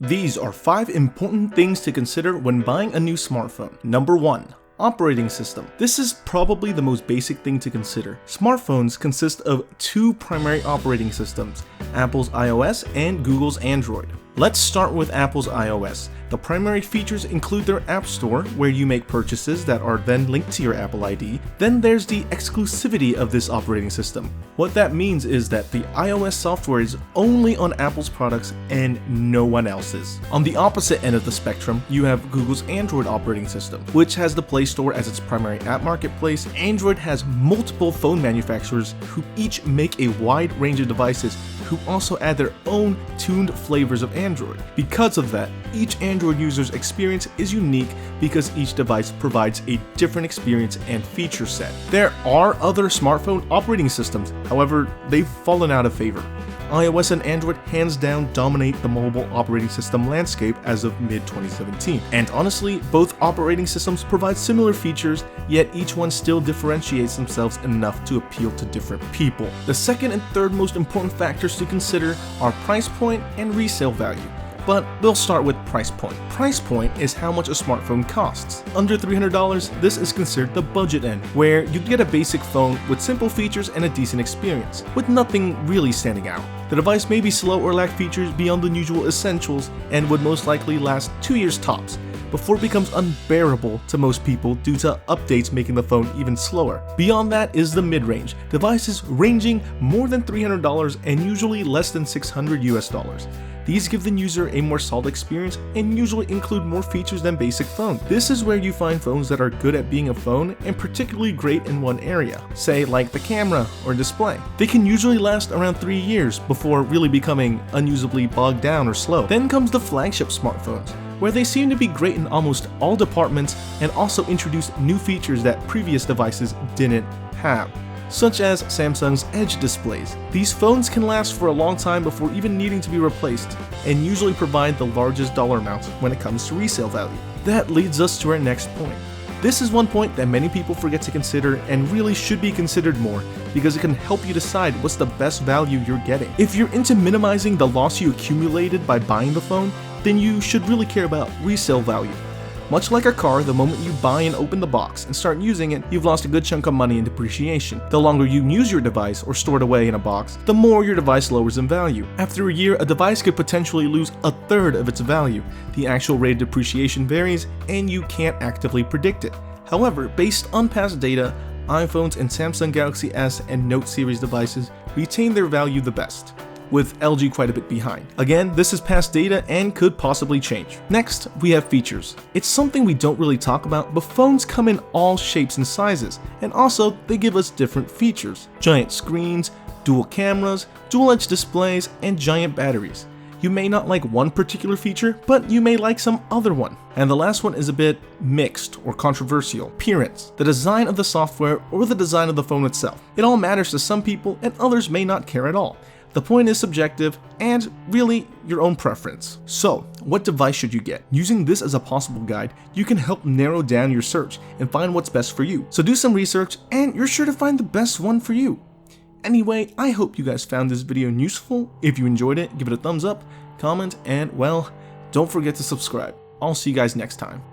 These are 5 important things to consider when buying a new smartphone. Number 1. Operating system. This is probably the most basic thing to consider. Smartphones consist of 2 primary operating systems, Apple's iOS and Google's Android. Let's start with Apple's iOS. The primary features include their App Store, where you make purchases that are then linked to your Apple ID. Then there's the exclusivity of this operating system. What that means is that the iOS software is only on Apple's products and no one else's. On the opposite end of the spectrum, you have Google's Android operating system, which has the Play Store as its primary app marketplace. Android has multiple phone manufacturers who each make a wide range of devices who also add their own tuned flavors of Android. Because of that, each Android user's experience is unique because each device provides a different experience and feature set. There are other smartphone operating systems, however, they've fallen out of favor. iOS and Android hands down dominate the mobile operating system landscape as of mid-2017. And honestly, both operating systems provide similar features, yet each one still differentiates themselves enough to appeal to different people. The second and third most important factors to consider are price point and resale value. But we'll start with price point. Price point is how much a smartphone costs. Under $300, this is considered the budget end, where you get a basic phone with simple features and a decent experience, with nothing really standing out. The device may be slow or lack features beyond the usual essentials and would most likely last 2 years tops, before it becomes unbearable to most people due to updates making the phone even slower. Beyond that is the mid-range, devices ranging more than $300 and usually less than $600 US. These give the user a more solid experience and usually include more features than basic phones. This is where you find phones that are good at being a phone and particularly great in one area, say like the camera or display. They can usually last around 3 years before really becoming unusably bogged down or slow. Then comes the flagship smartphones, where they seem to be great in almost all departments and also introduce new features that previous devices didn't have, such as Samsung's Edge displays. These phones can last for a long time before even needing to be replaced, and usually provide the largest dollar amounts when it comes to resale value. That leads us to our next point. This is one point that many people forget to consider and really should be considered more, because it can help you decide what's the best value you're getting. If you're into minimizing the loss you accumulated by buying the phone, then you should really care about resale value. Much like a car, the moment you buy and open the box and start using it, you've lost a good chunk of money in depreciation. The longer you use your device or store it away in a box, the more your device lowers in value. After a year, a device could potentially lose a third of its value. The actual rate of depreciation varies, and you can't actively predict it. However, based on past data, iPhones and Samsung Galaxy S and Note series devices retain their value the best, with LG quite a bit behind. Again, this is past data and could possibly change. Next, we have features. It's something we don't really talk about, but phones come in all shapes and sizes, and also they give us different features. Giant screens, dual cameras, dual edge displays, and giant batteries. You may not like one particular feature, but you may like some other one. And the last one is a bit mixed or controversial. Appearance, the design of the software, or the design of the phone itself. It all matters to some people and others may not care at all. The point is subjective and really your own preference. So, what device should you get? Using this as a possible guide, you can help narrow down your search and find what's best for you. So do some research and you're sure to find the best one for you. Anyway, I hope you guys found this video useful. If you enjoyed it, give it a thumbs up, comment, and well, don't forget to subscribe. I'll see you guys next time.